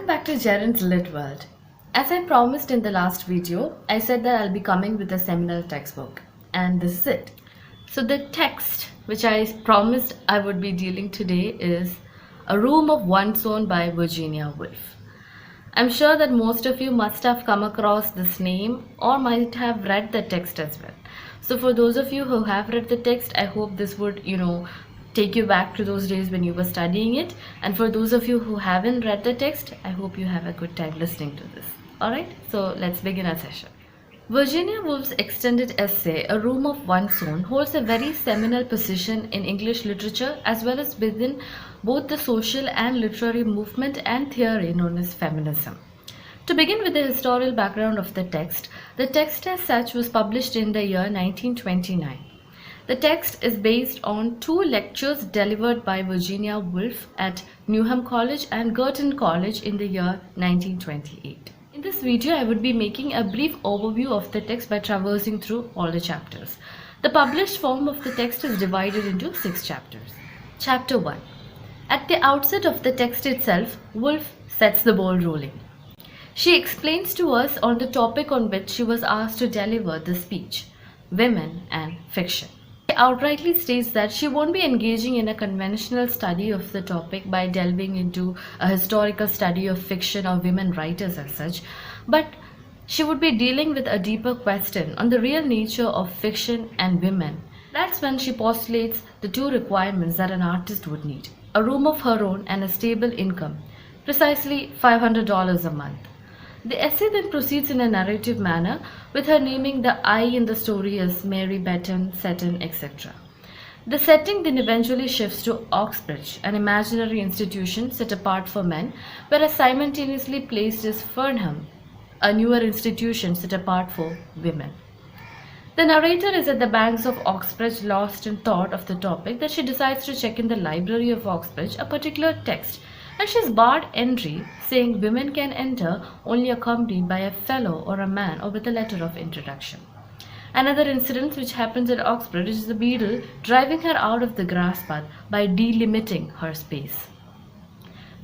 Welcome back to Jaren's Lit World. As I promised in the last video, I said that I'll be coming with a seminal textbook, and this is it. So the text which I promised I would be dealing today is A Room of One's Own by Virginia Woolf. I'm sure that most of you must have come across this name or might have read the text as well. So for those of you who have read the text, I hope this would, take you back to those days when you were studying it. And for those of you who haven't read the text, I hope you have a good time listening to this. Alright, so let's begin our session. Virginia Woolf's extended essay, A Room of One's Own, holds a very seminal position in English literature as well as within both the social and literary movement and theory known as feminism. To begin with the historical background of the text as such was published in the year 1929. The text is based on two lectures delivered by Virginia Woolf at Newnham College and Girton College in the year 1928. In this video, I would be making a brief overview of the text by traversing through all the chapters. The published form of the text is divided into 6 chapters. Chapter 1. At the outset of the text itself, Woolf sets the ball rolling. She explains to us on the topic on which she was asked to deliver the speech, women and fiction. She outrightly states that she won't be engaging in a conventional study of the topic by delving into a historical study of fiction or women writers as such, but she would be dealing with a deeper question on the real nature of fiction and women. That's when she postulates the two requirements that an artist would need: a room of her own and a stable income, precisely $500 a month. The essay then proceeds in a narrative manner, with her naming the I in the story as Mary Benton, Seton, etc. The setting then eventually shifts to Oxbridge, an imaginary institution set apart for men, whereas simultaneously placed is Farnham, a newer institution set apart for women. The narrator is at the banks of Oxbridge, lost in thought of the topic, that she decides to check in the library of Oxbridge a particular text, and she's barred entry, saying women can enter only accompanied by a fellow or a man or with a letter of introduction. Another incident which happens at Oxbridge is the beadle driving her out of the grass path by delimiting her space.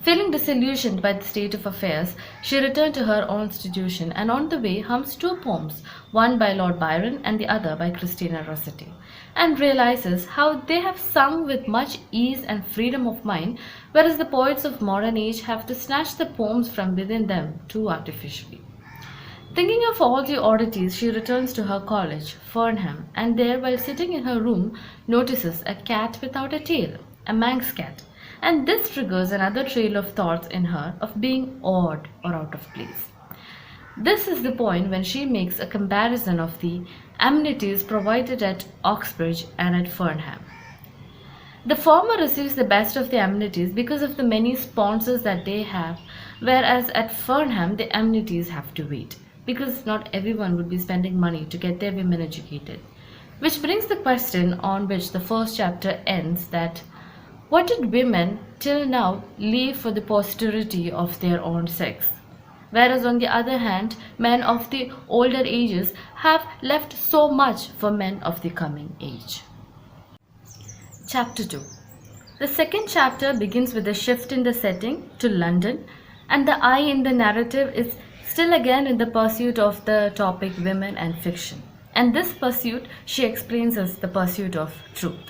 Feeling disillusioned by the state of affairs, she returned to her own institution and on the way hums 2 poems, one by Lord Byron and the other by Christina Rossetti, and realizes how they have sung with much ease and freedom of mind, whereas the poets of modern age have to snatch the poems from within them too artificially. Thinking of all the oddities, she returns to her college, Farnham, and there, while sitting in her room, notices a cat without a tail, a Manx cat. And this triggers another trail of thoughts in her of being odd or out of place. This is the point when she makes a comparison of the amenities provided at Oxbridge and at Farnham. The former receives the best of the amenities because of the many sponsors that they have, whereas at Farnham the amenities have to wait, because not everyone would be spending money to get their women educated. Which brings the question on which the first chapter ends, that what did women till now leave for the posterity of their own sex? Whereas on the other hand, men of the older ages have left so much for men of the coming age. Chapter 2. The second chapter begins with a shift in the setting to London, and the I in the narrative is still again in the pursuit of the topic women and fiction. And this pursuit she explains as the pursuit of truth.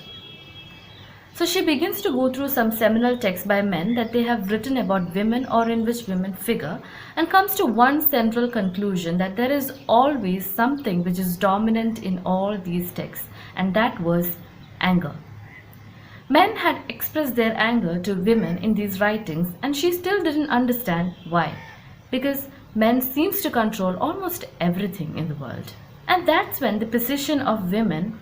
So she begins to go through some seminal texts by men that they have written about women or in which women figure, and comes to one central conclusion, that there is always something which is dominant in all these texts, and that was anger. Men had expressed their anger to women in these writings, and she still didn't understand why, because men seems to control almost everything in the world. And that's when the position of women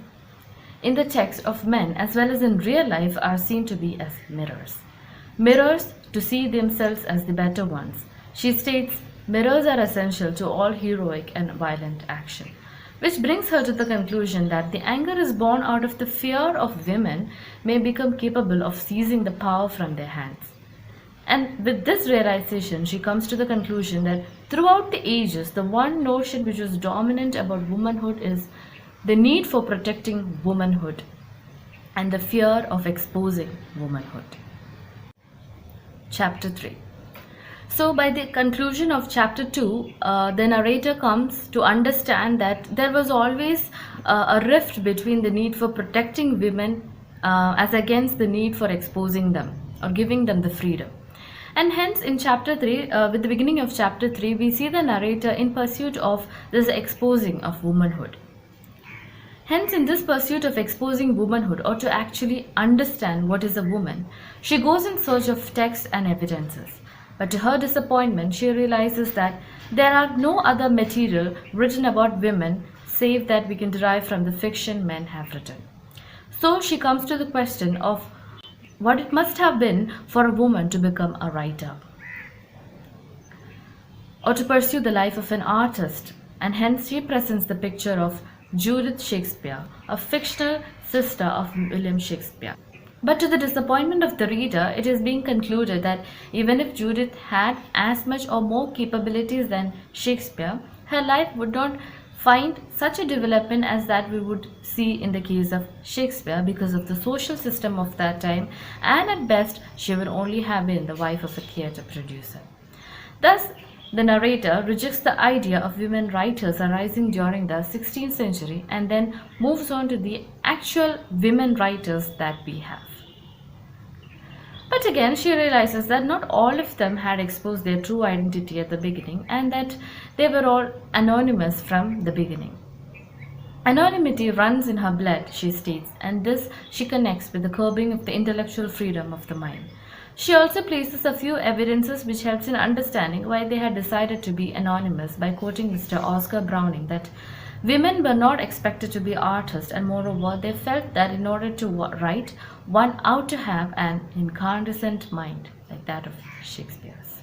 in the text of men as well as in real life are seen to be as mirrors. Mirrors to see themselves as the better ones. She states mirrors are essential to all heroic and violent action, which brings her to the conclusion that the anger is born out of the fear of women may become capable of seizing the power from their hands. And with this realization, she comes to the conclusion that throughout the ages, the one notion which was dominant about womanhood is the need for protecting womanhood and the fear of exposing womanhood. Chapter 3. So, by the conclusion of chapter 2, the narrator comes to understand that there was always a rift between the need for protecting women as against the need for exposing them or giving them the freedom. And hence, in chapter 3, with the beginning of chapter 3, we see the narrator in pursuit of this exposing of womanhood. Hence, in this pursuit of exposing womanhood, or to actually understand what is a woman, she goes in search of texts and evidences. But to her disappointment, she realizes that there are no other material written about women save that we can derive from the fiction men have written. So she comes to the question of what it must have been for a woman to become a writer, or to pursue the life of an artist, and hence she presents the picture of Judith Shakespeare, a fictional sister of William Shakespeare. But to the disappointment of the reader, it is being concluded that even if Judith had as much or more capabilities than Shakespeare, her life would not find such a development as that we would see in the case of Shakespeare because of the social system of that time, and at best she would only have been the wife of a theatre producer. Thus, the narrator rejects the idea of women writers arising during the 16th century and then moves on to the actual women writers that we have. But again, she realizes that not all of them had exposed their true identity at the beginning and that they were all anonymous from the beginning. Anonymity runs in her blood, she states, and this she connects with the curbing of the intellectual freedom of the mind. She also places a few evidences which helps in understanding why they had decided to be anonymous by quoting Mr. Oscar Browning that women were not expected to be artists, and moreover they felt that in order to write, one ought to have an incandescent mind like that of Shakespeare's.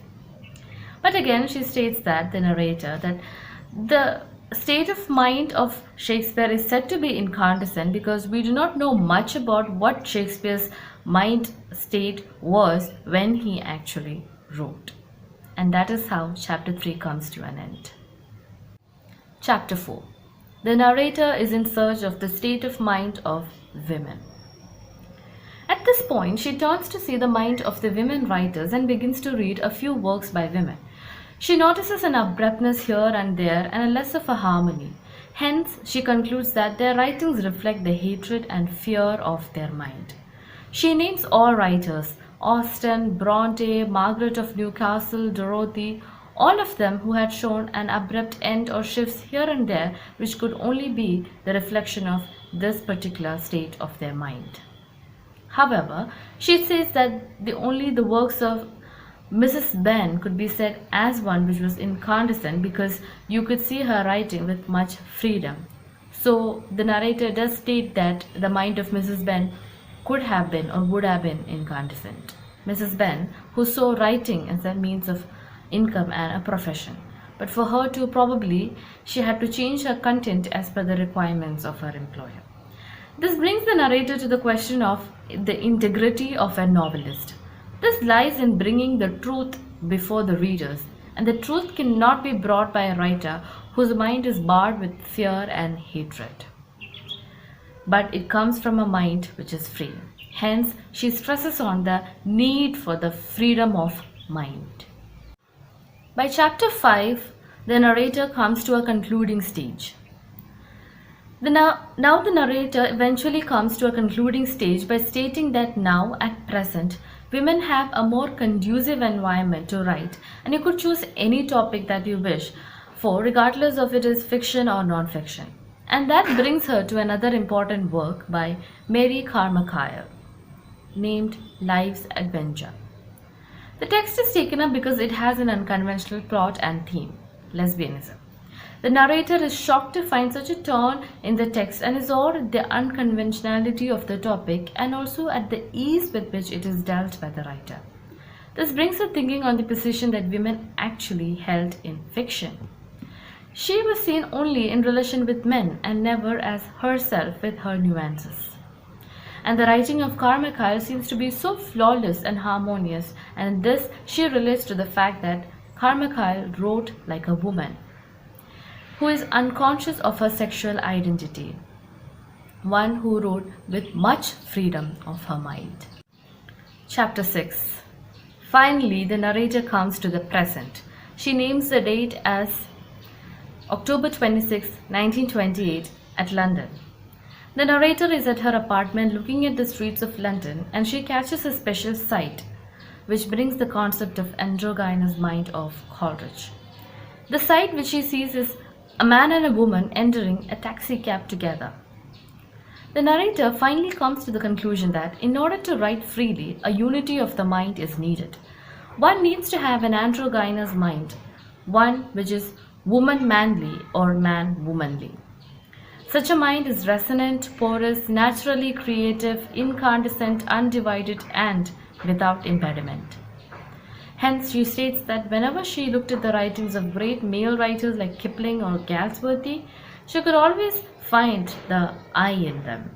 But again, she states that, the narrator, that the state of mind of Shakespeare is said to be incandescent because we do not know much about what Shakespeare's mind state was when he actually wrote. And that is how chapter 3 comes to an end. Chapter 4. The narrator is in search of the state of mind of women. At this point, she turns to see the mind of the women writers and begins to read a few works by women. She notices an abruptness here and there and a less of a harmony. Hence, she concludes that their writings reflect the hatred and fear of their mind. She names all writers, Austen, Bronte, Margaret of Newcastle, Dorothy, all of them who had shown an abrupt end or shifts here and there which could only be the reflection of this particular state of their mind. However, she says that only the works of Mrs. Benn could be said as one which was incandescent because you could see her writing with much freedom. So the narrator does state that the mind of Mrs. Benn could have been or would have been incandescent. Mrs. Benn, who saw writing as a means of income and a profession, but for her too probably she had to change her content as per the requirements of her employer. This brings the narrator to the question of the integrity of a novelist. This lies in bringing the truth before the readers, and the truth cannot be brought by a writer whose mind is barred with fear and hatred. But it comes from a mind which is free. Hence, she stresses on the need for the freedom of mind. By chapter 5, the narrator comes to a concluding stage. Now the narrator eventually comes to a concluding stage by stating that now, at present, women have a more conducive environment to write, and you could choose any topic that you wish for, regardless of it is fiction or non-fiction. And that brings her to another important work by Mary Carmichael, named Life's Adventure. The text is taken up because it has an unconventional plot and theme, lesbianism. The narrator is shocked to find such a turn in the text and is awed at the unconventionality of the topic and also at the ease with which it is dealt by the writer. This brings her thinking on the position that women actually held in fiction. She was seen only in relation with men and never as herself with her nuances. And the writing of Carmichael seems to be so flawless and harmonious, and this she relates to the fact that Carmichael wrote like a woman who is unconscious of her sexual identity, one who wrote with much freedom of her mind. Chapter 6. Finally, the narrator comes to the present. She names the date as October 26, 1928, at London. The narrator is at her apartment looking at the streets of London, and she catches a special sight which brings the concept of androgynous mind of Coleridge. The sight which she sees is a man and a woman entering a taxi cab together. The narrator finally comes to the conclusion that in order to write freely, a unity of the mind is needed. One needs to have an androgynous mind, one which is woman manly or man womanly. Such a mind is resonant, porous, naturally creative, incandescent, undivided, and without impediment. Hence, she states that whenever she looked at the writings of great male writers like Kipling or Galsworthy, she could always find the I in them.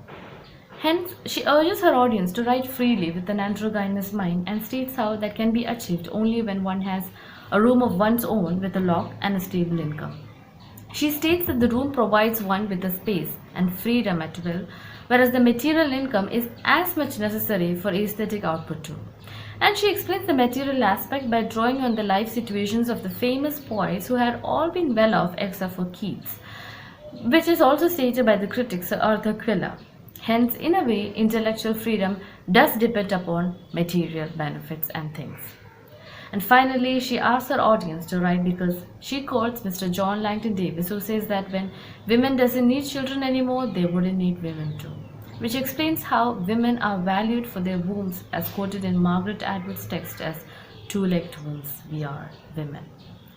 Hence, she urges her audience to write freely with an androgynous mind and states how that can be achieved only when one has a room of one's own with a lock and a stable income. She states that the room provides one with the space and freedom at will, whereas the material income is as much necessary for aesthetic output too. And she explains the material aspect by drawing on the life situations of the famous poets who had all been well off except for Keats, which is also stated by the critic Sir Arthur Quiller. Hence, in a way, intellectual freedom does depend upon material benefits and things. And finally, she asks her audience to write because she quotes Mr. John Langton Davis, who says that when women doesn't need children anymore, they wouldn't need women too. Which explains how women are valued for their wombs, as quoted in Margaret Atwood's text as two-legged wombs, we are women.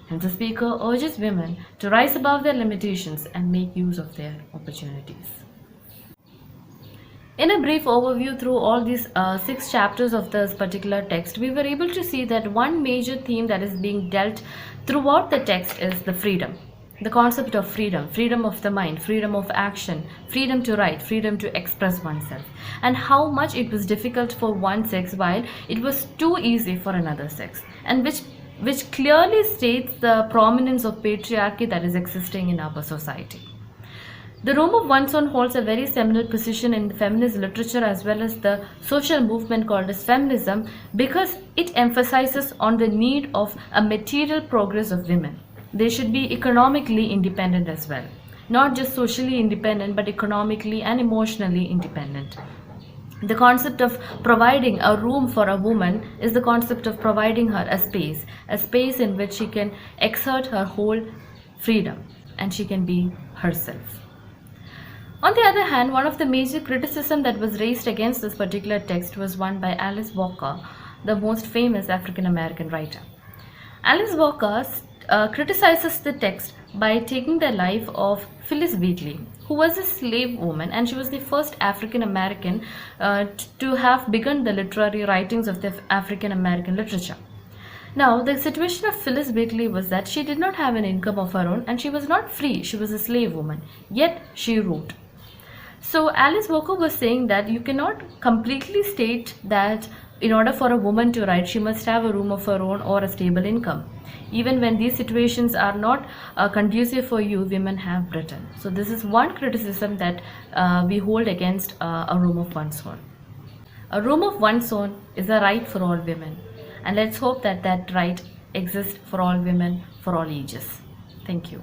And the speaker urges women to rise above their limitations and make use of their opportunities. In a brief overview through all these 6 chapters of this particular text, we were able to see that one major theme that is being dealt throughout the text is the freedom. The concept of freedom, freedom of the mind, freedom of action, freedom to write, freedom to express oneself, and how much it was difficult for one sex while it was too easy for another sex, and which clearly states the prominence of patriarchy that is existing in our society. The Room of One's Own holds a very seminal position in feminist literature as well as the social movement called as feminism because it emphasizes on the need of a material progress of women. They should be economically independent as well. Not just socially independent but economically and emotionally independent. The concept of providing a room for a woman is the concept of providing her a space in which she can exert her whole freedom and she can be herself. On the other hand, one of the major criticism that was raised against this particular text was one by Alice Walker, the most famous African American writer. Alice Walker criticizes the text by taking the life of Phyllis Wheatley, who was a slave woman, and she was the first African American to have begun the literary writings of the African American literature. Now, the situation of Phyllis Wheatley was that she did not have an income of her own and she was not free, she was a slave woman, yet she wrote. So Alice Walker was saying that you cannot completely state that in order for a woman to write, she must have a room of her own or a stable income. Even when these situations are not conducive for you, women have written. So this is one criticism that we hold against a room of one's own. A room of one's own is a right for all women. And let's hope that that right exists for all women, for all ages. Thank you.